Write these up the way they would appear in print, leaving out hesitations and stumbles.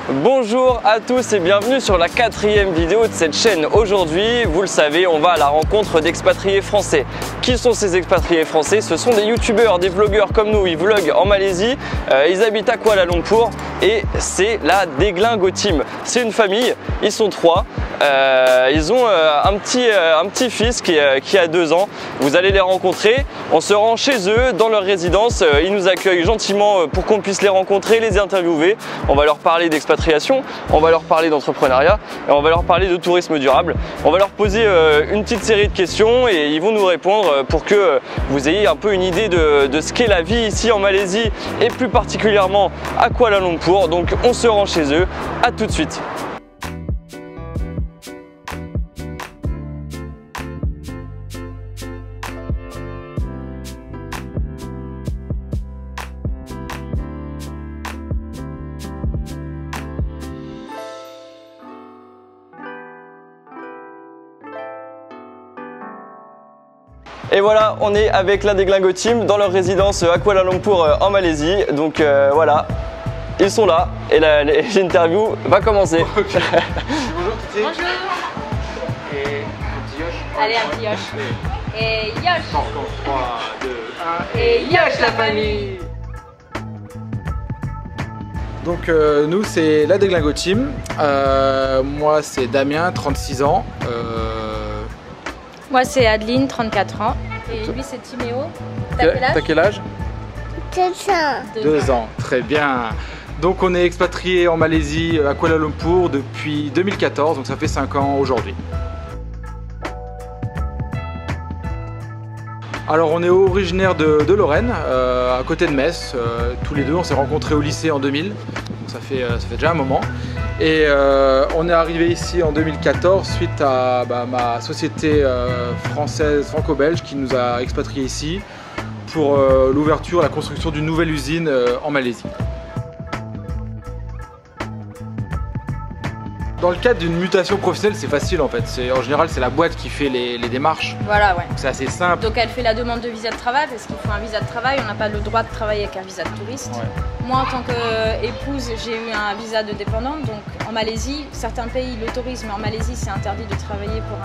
Bonjour à tous et bienvenue sur la 4e vidéo de cette chaîne. Aujourd'hui, vous le savez, on va à la rencontre d'expatriés français. Qui sont ces expatriés français? Ce sont des youtubeurs, des vlogueurs comme nous, ils vloguent en Malaisie, ils habitent à Kuala Lumpur et c'est la Deglingo Team. C'est une famille, ils sont 3, ils ont un petit fils qui a 2 ans. Vous allez les rencontrer, on se rend chez eux dans leur résidence, ils nous accueillent gentiment pour qu'on puisse les rencontrer, les interviewer. On va leur parler d'expatriation, on va leur parler d'entrepreneuriat et on va leur parler de tourisme durable. On va leur poser une petite série de questions et ils vont nous répondre pour que vous ayez un peu une idée de ce qu'est la vie ici en Malaisie et plus particulièrement à Kuala Lumpur. Donc on se rend chez eux, à tout de suite. Et voilà, on est avec la Deglingo Team dans leur résidence à Kuala Lumpur en Malaisie. Donc voilà, ils sont là et l'interview va commencer. Okay. Bonjour Titi. Bonjour. Et un petit Yosh. Allez, un petit Yosh. Et Yosh. Encore 3, 2, 1. Et Yosh la famille. Donc nous c'est la Deglingo Team. Moi c'est Damien, 36 ans. Moi c'est Adeline, 34 ans. Et lui c'est Timéo. T'as quel âge? 2 ans, très bien. Donc on est expatrié en Malaisie à Kuala Lumpur depuis 2014, donc ça fait 5 ans aujourd'hui. Alors on est originaire de Lorraine, à côté de Metz. Tous les deux on s'est rencontrés au lycée en 2000, donc ça fait déjà un moment. Et on est arrivé ici en 2014 suite à ma société française franco-belge qui nous a expatriés ici pour l'ouverture, la construction d'une nouvelle usine en Malaisie. Dans le cadre d'une mutation professionnelle, c'est facile en fait. En général, c'est la boîte qui fait les démarches. Voilà, ouais. C'est assez simple. Donc elle fait la demande de visa de travail parce qu'il faut un visa de travail. On n'a pas le droit de travailler avec un visa de touriste. Ouais. Moi, en tant qu'épouse, j'ai eu un visa de dépendante. Donc en Malaisie, certains pays l'autorisent, mais en Malaisie, c'est interdit de travailler pour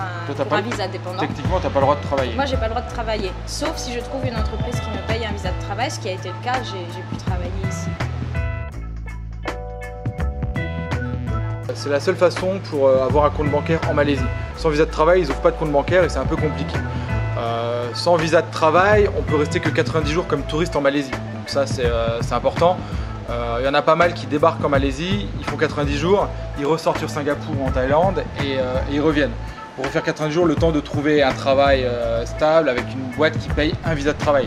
un visa de dépendant. Techniquement, tu n'as pas le droit de travailler. Moi, j'ai pas le droit de travailler. Sauf si je trouve une entreprise qui me paye un visa de travail, ce qui a été le cas. J'ai pu travailler ici. C'est la seule façon pour avoir un compte bancaire en Malaisie. Sans visa de travail, ils n'ouvrent pas de compte bancaire et c'est un peu compliqué. Sans visa de travail, on peut rester que 90 jours comme touriste en Malaisie. Donc ça, c'est important. Il y en a pas mal qui débarquent en Malaisie, ils font 90 jours, ils ressortent sur Singapour ou en Thaïlande et ils reviennent. Pour refaire 90 jours, le temps de trouver un travail stable avec une boîte qui paye un visa de travail.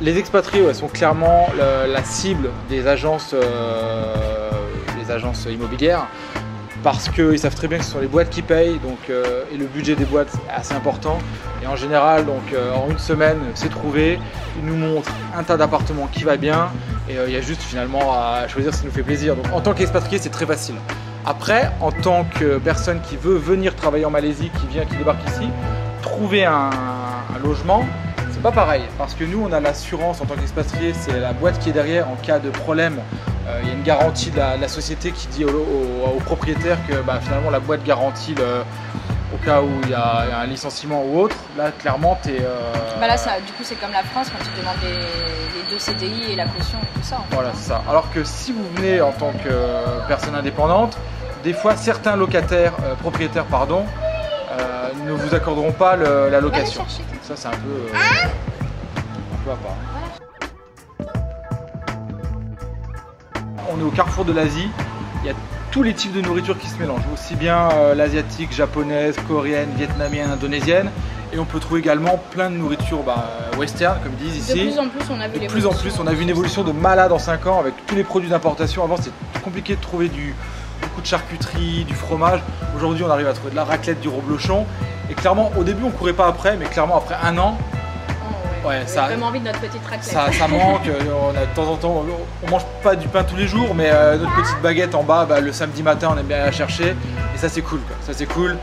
Les expatriés sont clairement la cible des agences immobilières parce qu'ils savent très bien que ce sont les boîtes qui payent et le budget des boîtes est assez important. Et en général, en une semaine, c'est trouvé. Ils nous montrent un tas d'appartements qui va bien et il y a juste finalement à choisir ce qui nous fait plaisir. Donc en tant qu'expatrié, c'est très facile. Après, en tant que personne qui veut venir travailler en Malaisie, qui débarque ici, trouver un logement, c'est pas pareil, parce que nous on a l'assurance en tant qu'expatrié, c'est la boîte qui est derrière en cas de problème. Il y a une garantie de la société qui dit au propriétaire que finalement la boîte garantit au cas où il y a un licenciement ou autre. Là clairement tu es... Là du coup c'est comme la France quand tu demandes les 2 CDI et la caution et tout ça. En fait. Voilà, c'est ça. Alors que si vous venez en tant que personne indépendante, des fois certains propriétaires ne vous accorderont pas la location. Ça c'est un peu à part. On est au carrefour de l'Asie, il y a tous les types de nourriture qui se mélangent, aussi bien l'asiatique, japonaise, coréenne, vietnamienne, indonésienne, et on peut trouver également plein de nourriture western comme ils disent ici. De plus en plus on a vu l'évolution. De plus en plus on a vu une évolution de malade en 5 ans avec tous les produits d'importation. Avant c'était compliqué de trouver beaucoup de charcuterie, du fromage. Aujourd'hui on arrive à trouver de la raclette, du reblochon. Et clairement au début on courait pas après, mais clairement après 1 an, ça a vraiment envie de notre petite raclette. Ça manque, on a de temps en temps, on mange pas du pain tous les jours, mais notre petite baguette en bas, le samedi matin on aime bien la chercher. Et ça c'est cool, quoi. Ça c'est cool.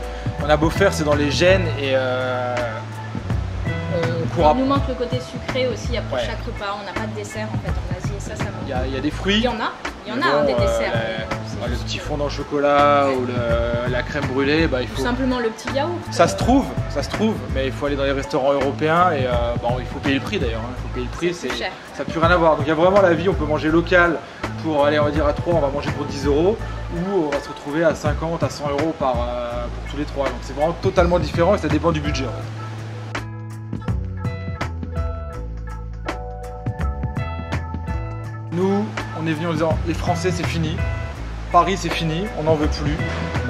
On a beau faire, c'est dans les gènes et Il nous manque le côté sucré aussi après chaque repas. On n'a pas de dessert en fait en Asie et ça va. Il y a des fruits. Il y en a hein, des desserts. Le petit fondant au chocolat ou la crème brûlée, il faut... Tout simplement le petit yaourt. Ça se trouve, mais il faut aller dans les restaurants européens et il faut payer le prix d'ailleurs. Il faut payer le prix, ça n'a plus rien à voir. Donc il y a vraiment la vie, on peut manger local pour aller, on va dire à 3, on va manger pour 10 € ou on va se retrouver à 50, à 100 € pour tous les 3. Donc c'est vraiment totalement différent et ça dépend du budget. Nous, on est venus en disant les Français c'est fini. Paris c'est fini, on n'en veut plus.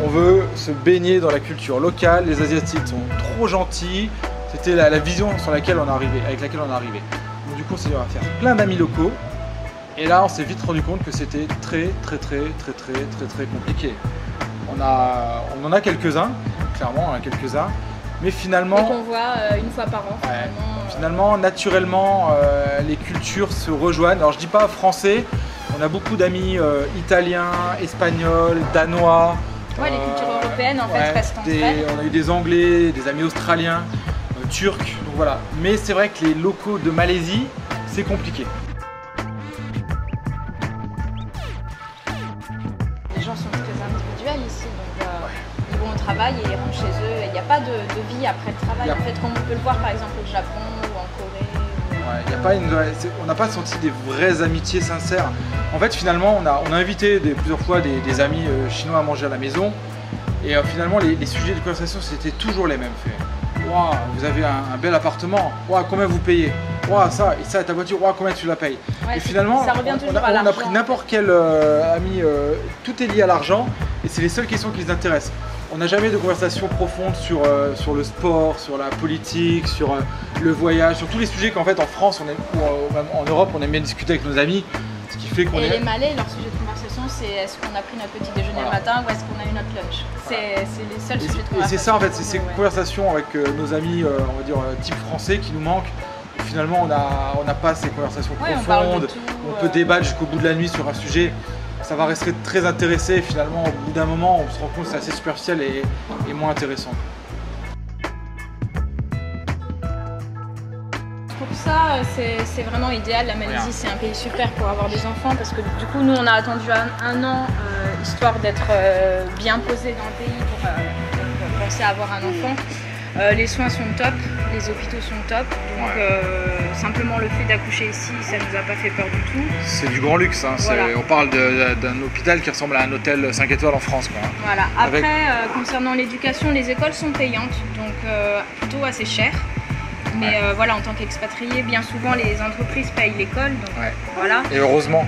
On veut se baigner dans la culture locale. Les Asiatiques sont trop gentils. C'était la vision avec laquelle on est arrivé. Donc du coup, on s'est dit on va faire plein d'amis locaux. Et là, on s'est vite rendu compte que c'était très compliqué. On en a quelques-uns, clairement, on en a quelques-uns. Mais finalement, et qu'on voit une fois par an. Finalement, naturellement, les cultures se rejoignent. Alors je dis pas français. On a beaucoup d'amis italiens, espagnols, danois. Ouais, les cultures européennes en fait restent entre elles. On a eu des Anglais, des amis australiens, Turcs, donc voilà. Mais c'est vrai que les locaux de Malaisie, c'est compliqué. Les gens sont très individuels ici, donc ils vont au travail et ils rentrent chez eux. Il n'y a pas de vie après le travail, en fait, comme on peut le voir par exemple au Japon ou en Corée. On n'a pas senti des vraies amitiés sincères. En fait, finalement, on a invité plusieurs fois des amis chinois à manger à la maison. Et finalement, les sujets de conversation, c'était toujours les mêmes. Wow, vous avez un bel appartement. Wow, combien vous payez? Wow, ça, ta voiture, wow, combien tu la payes? Ouais, et finalement, ça revient toujours à on a pris n'importe quel ami, tout est lié à l'argent. Et c'est les seules questions qui les intéressent. On n'a jamais de conversation profonde sur le sport, sur la politique, sur le voyage, sur tous les sujets qu'en fait en France ou même en Europe on aime bien discuter avec nos amis. Ce qui fait qu'on les Malais, leur sujet de conversation c'est est-ce qu'on a pris notre petit déjeuner le matin ou est-ce qu'on a eu notre lunch. C'est les seuls sujets de conversation. Et c'est ça en fait, c'est ces conversations avec nos amis, on va dire type français qui nous manquent. Et finalement on n'a pas ces conversations profondes, on peut débattre jusqu'au bout de la nuit sur un sujet. Ça va rester très intéressé et finalement au bout d'un moment on se rend compte que c'est assez superficiel et moins intéressant. Pour ça c'est vraiment idéal, la Malaisie c'est un pays super pour avoir des enfants parce que du coup nous on a attendu un an histoire d'être bien posé dans le pays pour penser à avoir un enfant. Les soins sont top, les hôpitaux sont top, donc simplement le fait d'accoucher ici, ça nous a pas fait peur du tout. C'est du grand luxe, hein. Voilà. On parle d'un hôpital qui ressemble à un hôtel 5 étoiles en France. Quoi. Voilà. Après, concernant l'éducation, les écoles sont payantes, donc plutôt assez cher. Mais voilà, en tant qu'expatrié, bien souvent les entreprises payent l'école. Voilà. Et heureusement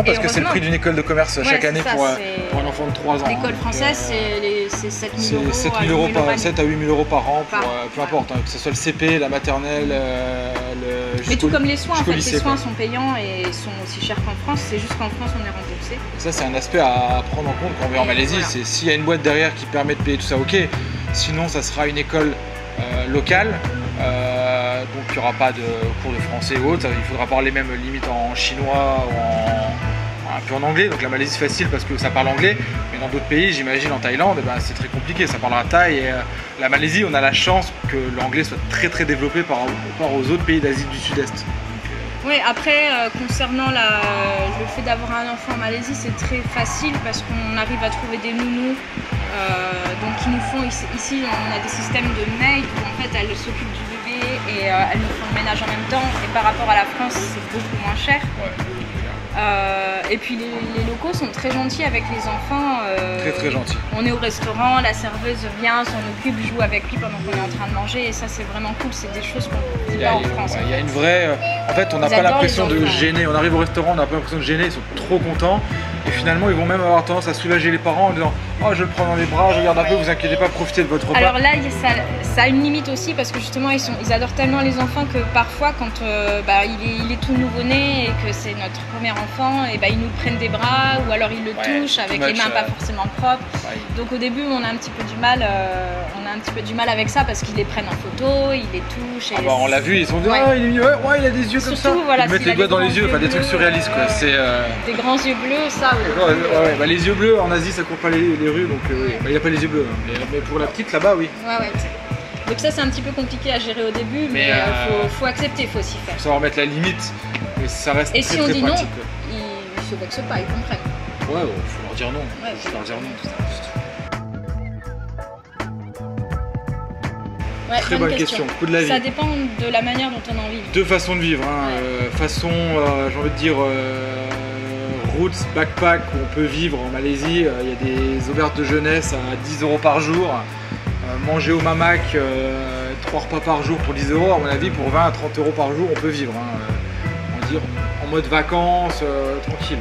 parce que c'est le prix d'une école de commerce chaque année pour un enfant de 3 ans. L'école française, c'est 7 000 €. 7 à 8 000 € par an, peu importe, hein, que ce soit le CP, la maternelle, mais tout comme les soins, en fait, les soins sont payants et sont aussi chers qu'en France, c'est juste qu'en France on est remboursé. Et ça c'est un aspect à prendre en compte quand on vient en Malaisie, c'est s'il y a une boîte derrière qui permet de payer tout ça, ok, sinon ça sera une école locale. Donc il n'y aura pas de cours de français ou autre, il faudra parler même limite en chinois ou un peu en anglais. Donc la Malaisie c'est facile parce que ça parle anglais, mais dans d'autres pays, j'imagine en Thaïlande, c'est très compliqué, ça parlera thaï. Et la Malaisie, on a la chance que l'anglais soit très développé par rapport aux autres pays d'Asie du Sud-Est. Oui, après, concernant le fait d'avoir un enfant en Malaisie, c'est très facile parce qu'on arrive à trouver des nounous donc qui nous font, ici on a des systèmes de maid où en fait elles s'occupent du bébé et elles nous font le ménage en même temps et par rapport à la France c'est beaucoup moins cher. Et puis les locaux sont très gentils avec les enfants. Très gentils. On est au restaurant, la serveuse vient, s'en occupe, joue avec lui pendant qu'on est en train de manger et ça c'est vraiment cool, c'est des choses qu'on ne vit pas en France. Il y a une vraie... En fait on n'a pas l'impression de gêner, on arrive au restaurant, on n'a pas l'impression de gêner, ils sont trop contents. Et finalement ils vont même avoir tendance à soulager les parents en disant « Oh je le prends dans les bras, je regarde un peu, vous inquiétez pas, profitez de votre repas ». Alors là ça a une limite aussi parce que justement ils adorent tellement les enfants que parfois quand il est tout nouveau-né et que c'est notre premier enfant, et ils nous prennent des bras ou alors ils le touchent avec les mains pas forcément propres. Donc au début on a un petit peu du mal avec ça parce qu'ils les prennent en photo, ils les touchent. Et on l'a vu, ils sont dit « il est mignon, il a des yeux comme ça ». Ils mettent les doigts dans les yeux, des trucs surréalistes quoi. Des grands yeux bleus, ça. Les yeux bleus en Asie ça court pas les rues donc il a pas les yeux bleus, mais pour la petite là-bas oui. Donc ça c'est un petit peu compliqué à gérer au début, mais faut accepter, faut s'y faire. Faut savoir mettre la limite. Mais ça reste Et très, si on très dit pratique. non, ils se vexent pas, ils comprennent. Ouais, bon, faut leur dire non. Ouais, Faut leur dire non. Ouais, Très bonne question. Coût de la vie. Ça dépend de la manière dont on en vit. Deux façons de vivre. Hein. Ouais. Façon, j'ai envie de dire, roots, backpack, où on peut vivre en Malaisie. Il y a des auberges de jeunesse à 10 € par jour. Manger au Mamak 3 repas par jour pour 10 €, à mon avis, pour 20 à 30 € par jour, on peut vivre. Hein. On va dire en mode vacances, tranquille.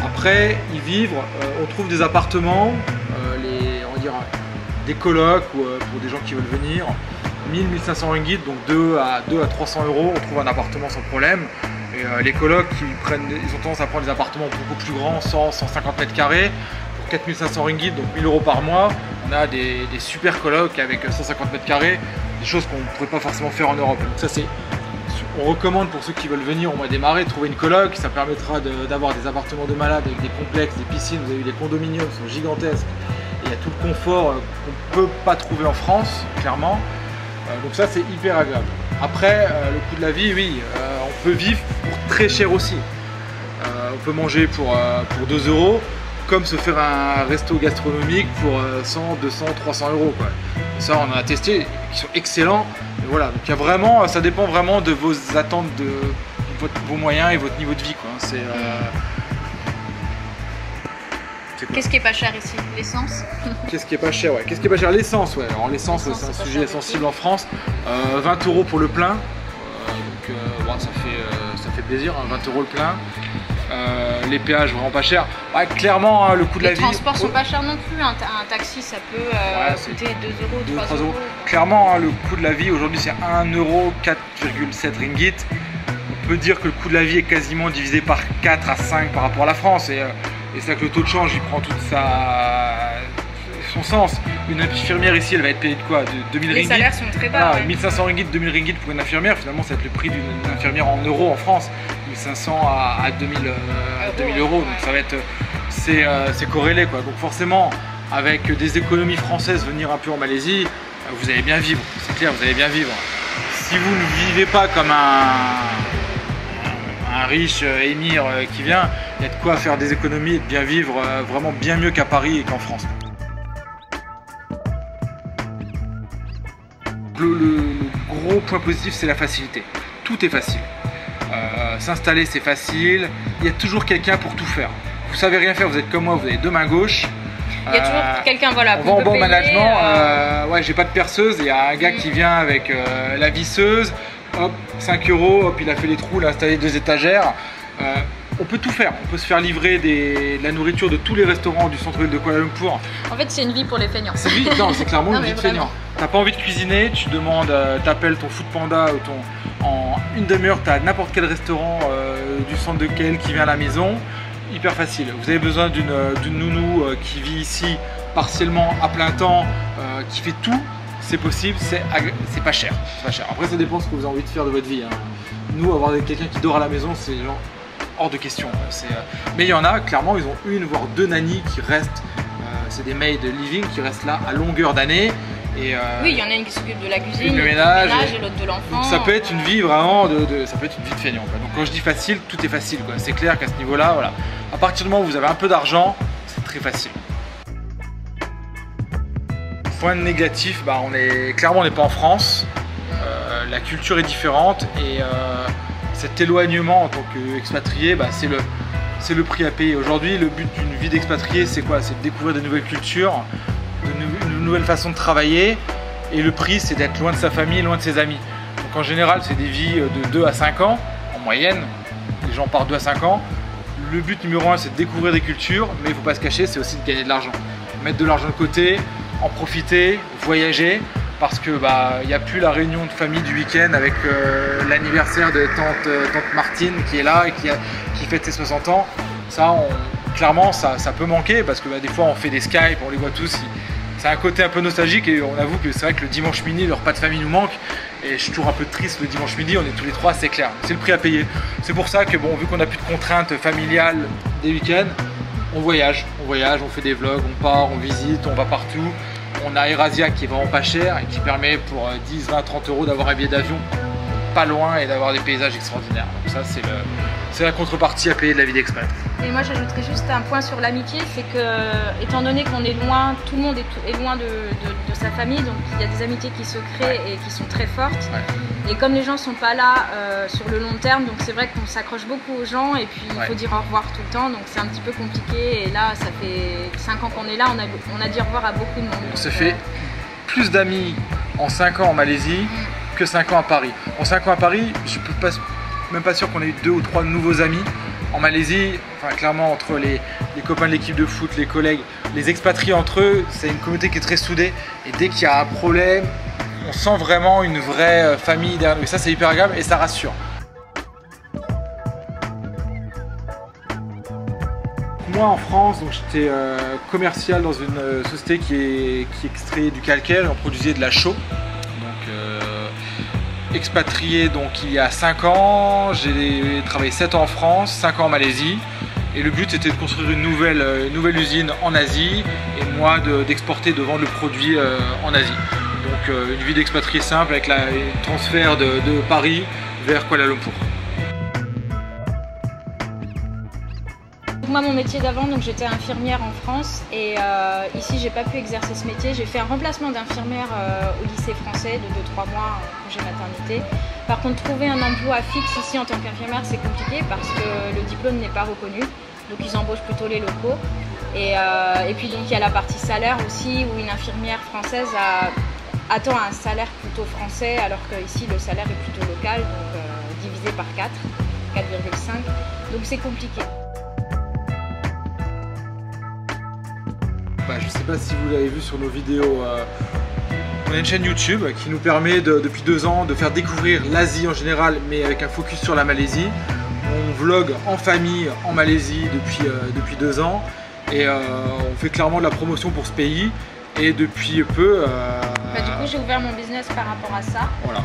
Après, y vivre, on trouve des appartements, on va dire des colocs ou pour des gens qui veulent venir. 1000-1500 ringgit, donc 2 à 300 €, on trouve un appartement sans problème. Et les colocs, ils ont tendance à prendre des appartements beaucoup plus grands, 100-150 mètres carrés, pour 4500 ringgit, donc 1000 € par mois. On a des super colocs avec 150 mètres carrés, des choses qu'on ne pourrait pas forcément faire en Europe. Donc ça, on recommande pour ceux qui veulent venir au mois démarrer, trouver une coloc. Ça permettra d'avoir des appartements de malades avec des complexes, des piscines. Vous avez vu, les condominiums sont gigantesques. Et il y a tout le confort qu'on ne peut pas trouver en France, clairement. Donc ça, c'est hyper agréable. Après, le coût de la vie, oui, on peut vivre pour très cher aussi. On peut manger pour 2 €, comme se faire un resto gastronomique pour 100, 200, 300 €. Quoi. Ça, on en a testé, qui sont excellents. Et voilà, donc il y a vraiment, ça dépend vraiment de vos attentes, de vos moyens et votre niveau de vie. Quoi. Qu'est-ce qui est pas cher ici? L'essence? Qu'est-ce qui est pas cher? Ouais. Qu'est-ce qui est pas cher? L'essence, ouais. Alors l'essence, c'est un sujet sensible en France. 20 € pour le plein. Bon, ça fait plaisir, hein, 20 € le plein. Les péages vraiment pas chers. Ouais, clairement, hein, le coût de la vie. Les transports sont pas chers non plus. Un taxi, ça peut coûter 2 €, 3 €. Clairement, hein, le coût de la vie aujourd'hui, c'est 1 €, 4,7 ringgit. On peut dire que le coût de la vie est quasiment divisé par 4 à 5 par rapport à la France. Et c'est vrai que le taux de change, il prend tout son sens. Une infirmière ici, elle va être payée de quoi? De 2000 ringgit. Les salaires sont très bas. Ouais. 1500 ringgit, 2000 ringgit pour une infirmière. Finalement, ça va être le prix d'une infirmière en euros en France. 1500 à 2000 €. Donc ça va être, c'est corrélé, quoi. Donc forcément, avec des économies françaises, venir un peu en Malaisie, vous allez bien vivre. C'est clair, vous allez bien vivre. Si vous ne vivez pas comme un riche émir qui vient, il y a de quoi faire des économies et de bien vivre vraiment bien mieux qu'à Paris et qu'en France. Le gros point positif, c'est la facilité. Tout est facile. S'installer, c'est facile. Il y a toujours quelqu'un pour tout faire. Vous savez rien faire, vous êtes comme moi, vous avez deux mains gauches. Il y a toujours quelqu'un, voilà. On va en bon management. Ouais, j'ai pas de perceuse. Il y a un gars qui vient avec la visseuse. Hop, 5 €. Hop, il a fait les trous, il a installé 2 étagères. On peut tout faire. On peut se faire livrer de la nourriture de tous les restaurants du centre-ville de Kuala Lumpur. En fait, c'est une vie pour les feignants. C'est clairement une vie de feignant. T'as pas envie de cuisiner, tu demandes, t'appelles ton Foodpanda ou en une demi-heure, t'as n'importe quel restaurant du centre de Kuala qui vient à la maison. Hyper facile. Vous avez besoin d'une nounou qui vit ici partiellement à plein temps, qui fait tout. C'est possible, c'est pas cher. Après, ça dépend de ce que vous avez envie de faire de votre vie. Hein. Nous, avoir quelqu'un qui dort à la maison, c'est genre hors de question. Mais il y en a, clairement, ils ont une voire deux nannies qui restent. C'est des maids living qui restent là à longueur d'année. Oui, il y en a une qui s'occupe de la cuisine, le ménage et l'autre de l'enfant. Ça peut être une vie vraiment ça peut être une vie de feignant. Donc quand je dis facile, tout est facile. C'est clair qu'à ce niveau-là, voilà. À partir du moment où vous avez un peu d'argent, c'est très facile. Point négatif, on n'est pas en France. La culture est différente et cet éloignement en tant qu'expatrié, c'est le prix à payer. Aujourd'hui, le but d'une vie d'expatrié, c'est quoi? C'est de découvrir de nouvelles cultures, une nouvelle façon de travailler, et le prix, c'est d'être loin de sa famille, loin de ses amis. Donc en général, c'est des vies de 2 à 5 ans, en moyenne. Les gens partent 2 à 5 ans. Le but numéro 1, c'est de découvrir des cultures, mais il ne faut pas se cacher, c'est aussi de gagner de l'argent. Mettre de l'argent de côté, en profiter, voyager, parce que il n'y a plus la réunion de famille du week-end avec l'anniversaire de tante Martine qui est là et qui fête ses 60 ans. Ça, clairement, ça peut manquer parce que des fois on fait des Skype, on les voit tous. C'est un côté un peu nostalgique et on avoue que c'est vrai que le dimanche midi, le repas de famille nous manque. Et je suis toujours un peu triste le dimanche midi, on est tous les trois, c'est clair. C'est le prix à payer. C'est pour ça que vu qu'on n'a plus de contraintes familiales des week-ends, on voyage, on fait des vlogs, on part, on visite, on va partout. On a Eurasia qui est vraiment pas cher et qui permet pour 10, 20, 30 € d'avoir un billet d'avion pas loin et d'avoir des paysages extraordinaires. Donc ça, c'est c'est la contrepartie à payer de la vie d'expat. Et moi j'ajouterais juste un point sur l'amitié, c'est que étant donné qu'on est loin, tout le monde est loin de sa famille, donc il y a des amitiés qui se créent et qui sont très fortes. Ouais. Et comme les gens ne sont pas là sur le long terme, donc c'est vrai qu'on s'accroche beaucoup aux gens et puis il faut dire au revoir tout le temps, donc c'est un petit peu compliqué. Et là ça fait 5 ans qu'on est là, on a dit au revoir à beaucoup de monde. On se fait plus d'amis en 5 ans en Malaisie que 5 ans à Paris. En 5 ans à Paris, je ne suis même pas sûr qu'on ait eu 2 ou 3 nouveaux amis. En Malaisie, enfin, clairement entre les copains de l'équipe de foot, les collègues, les expatriés entre eux, c'est une communauté qui est très soudée. Et dès qu'il y a un problème, on sent vraiment une vraie famille derrière nous. Et ça, c'est hyper agréable et ça rassure. Moi, en France, j'étais commercial dans une société qui extrait du calcaire et on produisait de la chaux. Expatrié donc il y a 5 ans, j'ai travaillé 7 ans en France, 5 ans en Malaisie et le but était de construire une nouvelle usine en Asie et moi d'exporter, de vendre le produit en Asie. Donc une vie d'expatrié simple avec le transfert de Paris vers Kuala Lumpur. Moi, mon métier d'avant, donc j'étais infirmière en France et ici, j'ai pas pu exercer ce métier. J'ai fait un remplacement d'infirmière au lycée français de 2-3 mois en congé maternité. Par contre, trouver un emploi fixe ici en tant qu'infirmière, c'est compliqué parce que le diplôme n'est pas reconnu. Donc, ils embauchent plutôt les locaux. Et puis, donc, il y a la partie salaire aussi où une infirmière française attend un salaire plutôt français alors qu'ici, le salaire est plutôt local, donc divisé par 4,5. Donc, c'est compliqué. Je ne sais pas si vous l'avez vu sur nos vidéos, on a une chaîne YouTube qui nous permet depuis 2 ans de faire découvrir l'Asie en général mais avec un focus sur la Malaisie. On vlog en famille en Malaisie depuis 2 ans et on fait clairement de la promotion pour ce pays et depuis peu... Du coup j'ai ouvert mon business par rapport à ça, voilà.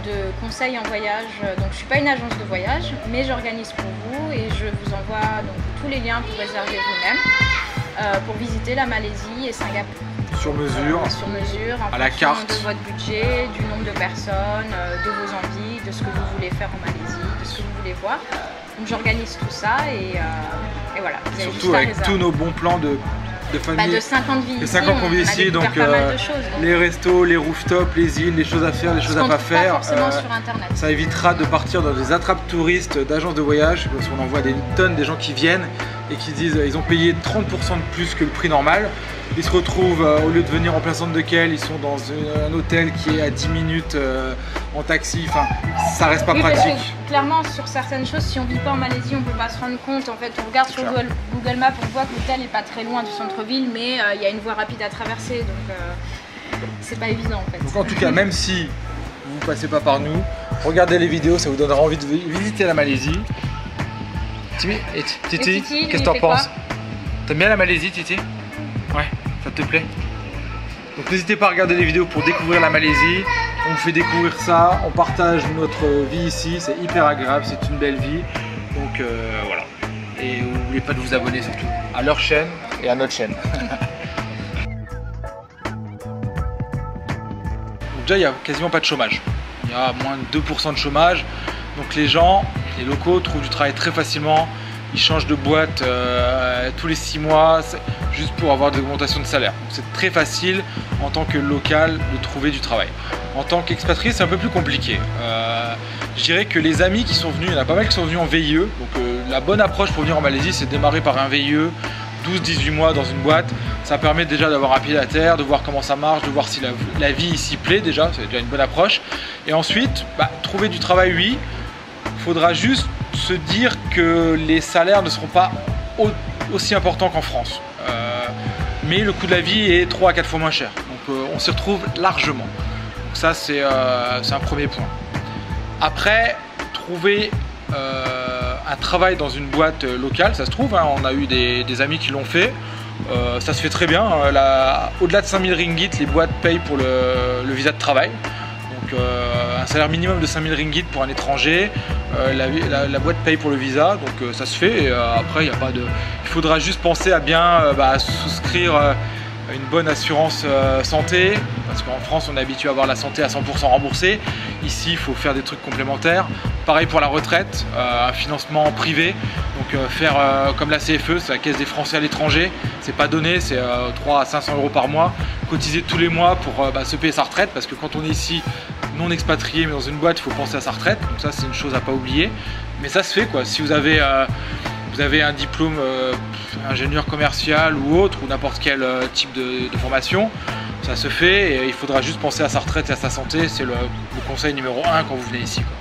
De conseils en voyage. Donc je ne suis pas une agence de voyage mais j'organise pour vous et je vous envoie donc, tous les liens pour réserver vous-même. Pour visiter la Malaisie et Singapour. Sur mesure, en à la carte de votre budget, du nombre de personnes, de vos envies, de ce que vous voulez faire en Malaisie, de ce que vous voulez voir. Donc j'organise tout ça et voilà. Vous surtout avec tous nos bons plans de famille. De 5 ans de vie ici, 5 ans qu'on vit ici, donc les restos, les rooftops, les îles, les choses à faire, les choses à pas faire. Pas forcément sur Internet. Ça évitera de partir dans des attrapes touristes d'agences de voyage parce qu'on en voit des tonnes des gens qui viennent et qui disent ils ont payé 30% de plus que le prix normal. Ils se retrouvent, au lieu de venir en plein centre de Kehl, ils sont dans un hôtel qui est à 10 minutes en taxi. Enfin, ça reste pas pratique. Clairement, sur certaines choses, si on vit pas en Malaisie, on peut pas se rendre compte. En fait, on regarde sur Google Maps, on voit que l'hôtel est pas très loin du centre-ville, mais il y a une voie rapide à traverser, donc c'est pas évident en fait. Donc en tout cas, même si vous passez pas par nous, regardez les vidéos, ça vous donnera envie de visiter la Malaisie. Titi, qu'est-ce que t'en penses? T'aimes bien la Malaisie, Titi? Ouais, ça te plaît? Donc n'hésitez pas à regarder les vidéos pour découvrir la Malaisie. On vous fait découvrir ça, on partage notre vie ici, c'est hyper agréable, c'est une belle vie. Donc voilà. Et n'oubliez pas de vous abonner surtout à leur chaîne et à notre chaîne. Donc déjà il n'y a quasiment pas de chômage. Il y a moins de 2% de chômage. Donc les gens, les locaux trouvent du travail très facilement. Ils changent de boîte tous les 6 mois juste pour avoir des augmentations de salaire. C'est très facile en tant que local de trouver du travail. En tant qu'expatrié, c'est un peu plus compliqué. Je dirais que les amis qui sont venus, il y en a pas mal qui sont venus en VIE. Donc la bonne approche pour venir en Malaisie, c'est de démarrer par un VIE, 12-18 mois dans une boîte. Ça permet déjà d'avoir un pied à terre, de voir comment ça marche, de voir si la vie ici plaît déjà. C'est déjà une bonne approche. Et ensuite, trouver du travail, oui. Il faudra juste se dire que les salaires ne seront pas aussi importants qu'en France. Mais le coût de la vie est 3 à 4 fois moins cher. Donc on s'y retrouve largement. Donc ça c'est un premier point. Après, trouver un travail dans une boîte locale, ça se trouve, hein, on a eu des amis qui l'ont fait. Ça se fait très bien. Au-delà de 5000 ringgit, les boîtes payent pour le visa de travail. Donc un salaire minimum de 5000 ringgit pour un étranger, la boîte paye pour le visa, donc ça se fait. Et après il n'y a pas de... Il faudra juste penser à bien souscrire une bonne assurance santé, parce qu'en France on est habitué à avoir la santé à 100% remboursée. Ici il faut faire des trucs complémentaires. Pareil pour la retraite, un financement privé, donc faire comme la CFE, c'est la Caisse des Français à l'étranger, c'est pas donné, c'est 300 à 500 € par mois, cotiser tous les mois pour se payer sa retraite, parce que quand on est ici non expatrié mais dans une boîte, il faut penser à sa retraite, donc ça c'est une chose à pas oublier. Mais ça se fait quoi, si vous avez un diplôme ingénieur commercial ou autre, ou n'importe quel type de formation, ça se fait, et il faudra juste penser à sa retraite et à sa santé, c'est le conseil numéro 1 quand vous venez ici, quoi.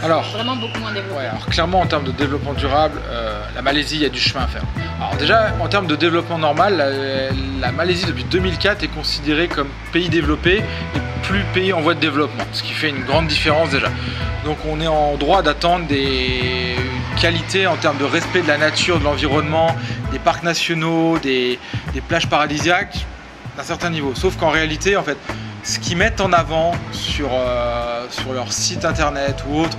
Alors, vraiment beaucoup moins développé. Ouais, alors clairement en termes de développement durable, la Malaisie, il y a du chemin à faire. Alors déjà, en termes de développement normal, la Malaisie depuis 2004 est considérée comme pays développé et plus pays en voie de développement, ce qui fait une grande différence déjà. Donc on est en droit d'attendre des qualités en termes de respect de la nature, de l'environnement, des parcs nationaux, des plages paradisiaques d'un certain niveau. Sauf qu'en réalité, en fait, ce qu'ils mettent en avant sur leur site internet ou autre,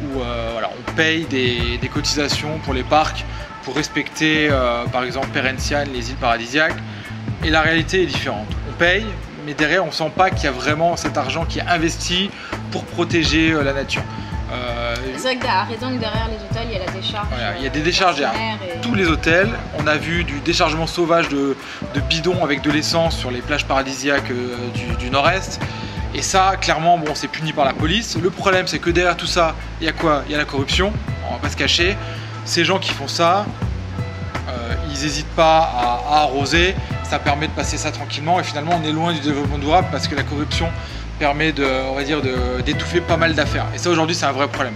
où voilà, on paye des cotisations pour les parcs pour respecter par exemple Perhentian, les îles paradisiaques, et la réalité est différente. On paye, mais derrière on ne sent pas qu'il y a vraiment cet argent qui est investi pour protéger la nature. C'est vrai que derrière les hôtels, il y a la décharge. Voilà, il y a des décharges derrière tous les hôtels. On a vu du déchargement sauvage de bidons avec de l'essence sur les plages paradisiaques du nord-est. Et ça, clairement, bon, c'est puni par la police. Le problème, c'est que derrière tout ça, il y a quoi? Il y a la corruption, on va pas se cacher. Ces gens qui font ça, ils n'hésitent pas à arroser. Ça permet de passer ça tranquillement. Et finalement, on est loin du développement durable parce que la corruption permet d'étouffer pas mal d'affaires. Et ça, aujourd'hui, c'est un vrai problème.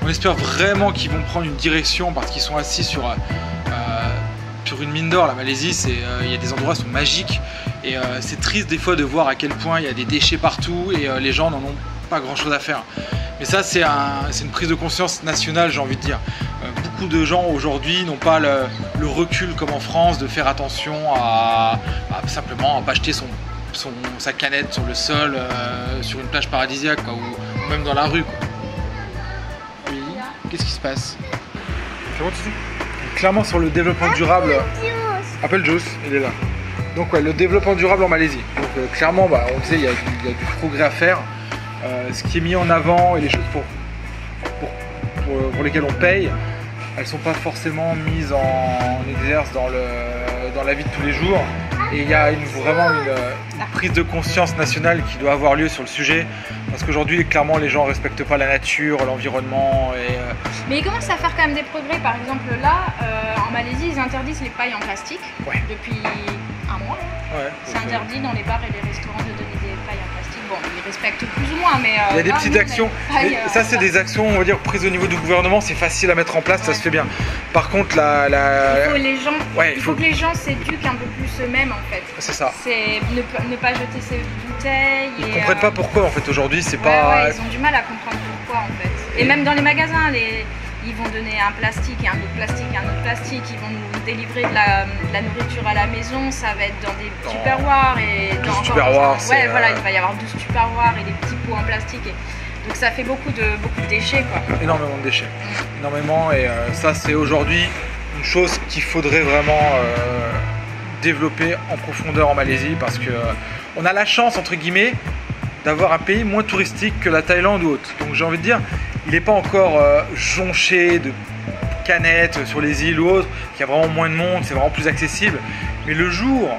On espère vraiment qu'ils vont prendre une direction parce qu'ils sont assis sur une mine d'or. La Malaisie, il y a des endroits qui sont magiques. Et c'est triste des fois de voir à quel point il y a des déchets partout et les gens n'en ont pas grand chose à faire. Mais ça, c'est une prise de conscience nationale, j'ai envie de dire. Beaucoup de gens aujourd'hui n'ont pas le recul comme en France de faire attention à simplement à pas jeter sa canette sur le sol, sur une plage paradisiaque, quoi, ou même dans la rue, quoi. Oui, qu'est-ce qui se passe? C'est bon, tu sais? Clairement sur le développement durable, Apple Juice, il est là. Donc ouais, le développement durable en Malaisie. Donc clairement, on disait, il y a du progrès à faire. Ce qui est mis en avant et les choses pour lesquelles on paye, elles ne sont pas forcément mises en exerce dans la vie de tous les jours. Et il y a vraiment une prise de conscience nationale qui doit avoir lieu sur le sujet. Parce qu'aujourd'hui, clairement, les gens ne respectent pas la nature, l'environnement. Mais ils commencent à faire quand même des progrès. Par exemple, là, en Malaisie, ils interdisent les pailles en plastique depuis un mois. Ouais, c'est interdit dans les bars et les restaurants de donner des pailles en plastique. Bon, ils respectent plus ou moins, mais... il y a des petites actions. Ça, c'est des actions, on va dire, prises au niveau du gouvernement. C'est facile à mettre en place, ça se fait bien. Par contre, il faut que les gens s'éduquent un peu plus eux-mêmes, en fait. C'est ça. C'est ne pas jeter ses bouteilles. Ils ne comprennent pas pourquoi, en fait, aujourd'hui. C'est pas... Ouais, ils ont du mal à comprendre pourquoi, en fait. Et même dans les magasins, ils vont donner un plastique et un autre plastique et un autre plastique. Ils vont nous délivrer de la nourriture à la maison. Ça va être dans des tupperwares et voilà, il va y avoir 12 tupperwares et des petits pots en plastique. Donc ça fait beaucoup de déchets, quoi. Énormément de déchets, énormément. Et ça, c'est aujourd'hui une chose qu'il faudrait vraiment développer en profondeur en Malaisie, parce que on a la chance, entre guillemets, d'avoir un pays moins touristique que la Thaïlande ou autre. Donc j'ai envie de dire, il n'est pas encore jonché de canettes sur les îles ou autres, il y a vraiment moins de monde, c'est vraiment plus accessible. Mais le jour,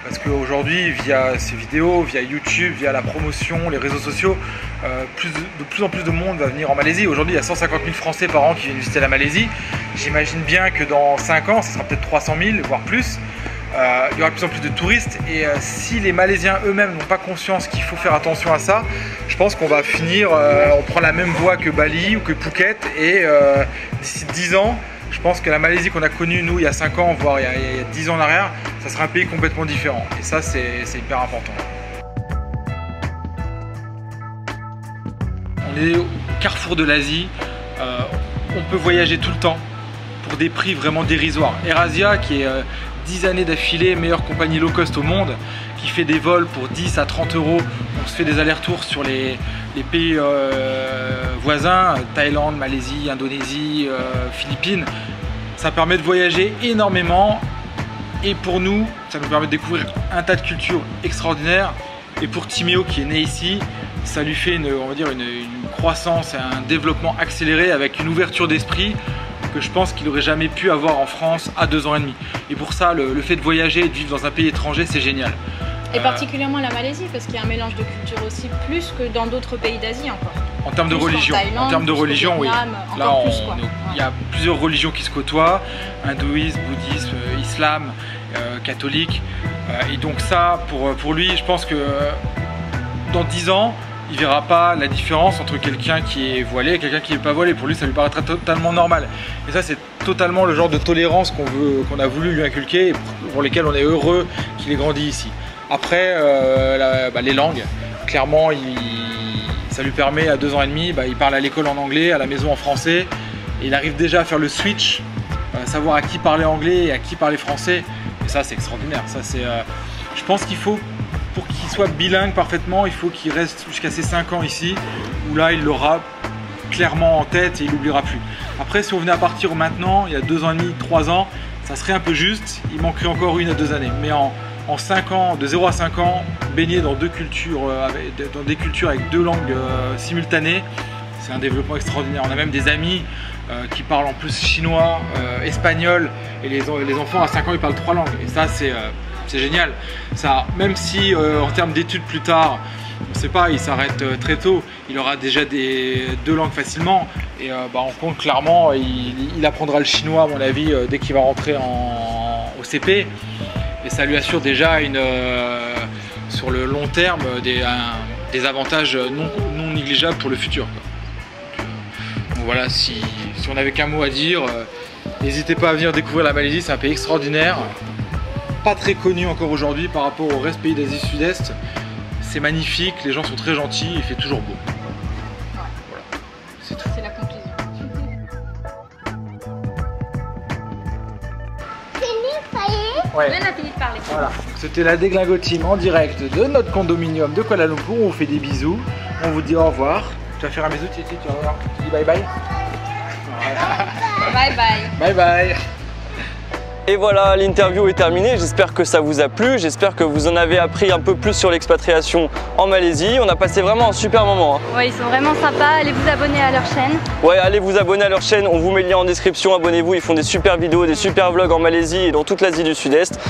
parce qu'aujourd'hui, via ces vidéos, via YouTube, via la promotion, les réseaux sociaux, de plus en plus de monde va venir en Malaisie. Aujourd'hui, il y a 150 000 Français par an qui viennent visiter la Malaisie. J'imagine bien que dans 5 ans, ce sera peut-être 300 000, voire plus. Il y aura de plus en plus de touristes, et si les Malaisiens eux-mêmes n'ont pas conscience qu'il faut faire attention à ça, je pense qu'on va finir, on prend la même voie que Bali ou que Phuket, et d'ici 10 ans, je pense que la Malaisie qu'on a connue nous il y a 5 ans, voire il y a 10 ans en arrière, ça sera un pays complètement différent, et ça c'est hyper important. On est au carrefour de l'Asie, on peut voyager tout le temps pour des prix vraiment dérisoires. AirAsia, qui est 10 années d'affilée meilleure compagnie low cost au monde, qui fait des vols pour 10 à 30 €. On se fait des allers-retours sur les pays voisins, Thaïlande, Malaisie, Indonésie, Philippines. Ça permet de voyager énormément et pour nous, ça nous permet de découvrir un tas de cultures extraordinaires. Et pour Timéo qui est né ici, ça lui fait on va dire une croissance, un développement accéléré avec une ouverture d'esprit que je pense qu'il n'aurait jamais pu avoir en France à 2 ans et demi. Et pour ça, le fait de voyager et de vivre dans un pays étranger, c'est génial. Et particulièrement la Malaisie, parce qu'il y a un mélange de culture aussi, plus que dans d'autres pays d'Asie encore. En termes de religion, oui. Là, il y a plusieurs religions qui se côtoient, hindouisme, bouddhisme, islam, catholique. Et donc ça, pour lui, je pense que dans 10 ans, il ne verra pas la différence entre quelqu'un qui est voilé et quelqu'un qui n'est pas voilé. Pour lui, ça lui paraîtra totalement normal. Et ça, c'est totalement le genre de tolérance qu'on a voulu lui inculquer et pour lesquels on est heureux qu'il ait grandi ici. Après, les langues, clairement, ça lui permet à 2 ans et demi, il parle à l'école en anglais, à la maison en français. Et il arrive déjà à faire le switch, savoir à qui parler anglais et à qui parler français. Et ça, c'est extraordinaire. Ça, je pense qu'il faut, pour qu'il soit bilingue parfaitement, il faut qu'il reste jusqu'à ses 5 ans ici, où là, il l'aura clairement en tête et il l'oubliera plus. Après, si on venait à partir maintenant, il y a 2 ans et demi, 3 ans, ça serait un peu juste. Il manquerait encore 1 à 2 années. Mais en 5 ans, de 0 à 5 ans, baigner dans des cultures avec 2 langues simultanées, c'est un développement extraordinaire. On a même des amis qui parlent en plus chinois, espagnol, et les enfants à 5 ans ils parlent 3 langues. Et ça c'est génial. Ça, même si en termes d'études plus tard, on ne sait pas, il s'arrête très tôt, il aura déjà 2 langues facilement. Et on compte clairement, il apprendra le chinois à mon avis dès qu'il va rentrer au CP. Et ça lui assure déjà sur le long terme des avantages non négligeables pour le futur. Donc voilà, si on n'avait qu'un mot à dire, n'hésitez pas à venir découvrir la Malaisie, c'est un pays extraordinaire. Pas très connu encore aujourd'hui par rapport au reste des pays d'Asie Sud-Est. C'est magnifique, les gens sont très gentils, il fait toujours beau. Voilà, c'est tout. C'est la conclusion. Ouais. On a fini de parler. Voilà, c'était la Déglingo Team en direct de notre condominium de Kuala Lumpur. On vous fait des bisous, on vous dit au revoir. Tu vas faire un bisou, tu vas voir. Tu dis bye bye. Voilà. Bye bye. Bye bye. Et voilà, l'interview est terminée, j'espère que ça vous a plu, j'espère que vous en avez appris un peu plus sur l'expatriation en Malaisie. On a passé vraiment un super moment. Hein. Ouais, ils sont vraiment sympas, allez vous abonner à leur chaîne. Ouais, allez vous abonner à leur chaîne, on vous met le lien en description, abonnez-vous, ils font des super vidéos, des super vlogs en Malaisie et dans toute l'Asie du Sud-Est.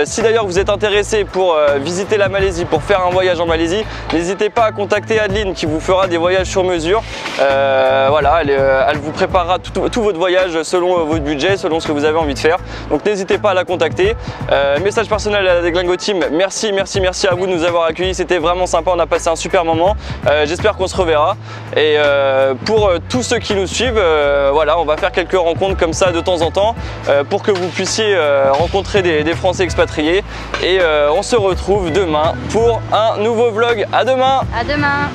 Si d'ailleurs vous êtes intéressé pour visiter la Malaisie, pour faire un voyage en Malaisie, n'hésitez pas à contacter Adeline qui vous fera des voyages sur mesure. Voilà, elle vous préparera tout votre voyage selon votre budget, selon ce que vous avez envie de faire. Donc n'hésitez pas à la contacter. Message personnel à la Déglingo Team, merci à vous de nous avoir accueillis, c'était vraiment sympa, on a passé un super moment. J'espère qu'on se reverra. Et pour tous ceux qui nous suivent, voilà, on va faire quelques rencontres comme ça de temps en temps pour que vous puissiez rencontrer des Français expatriés. Et on se retrouve demain pour un nouveau vlog. À demain. À demain.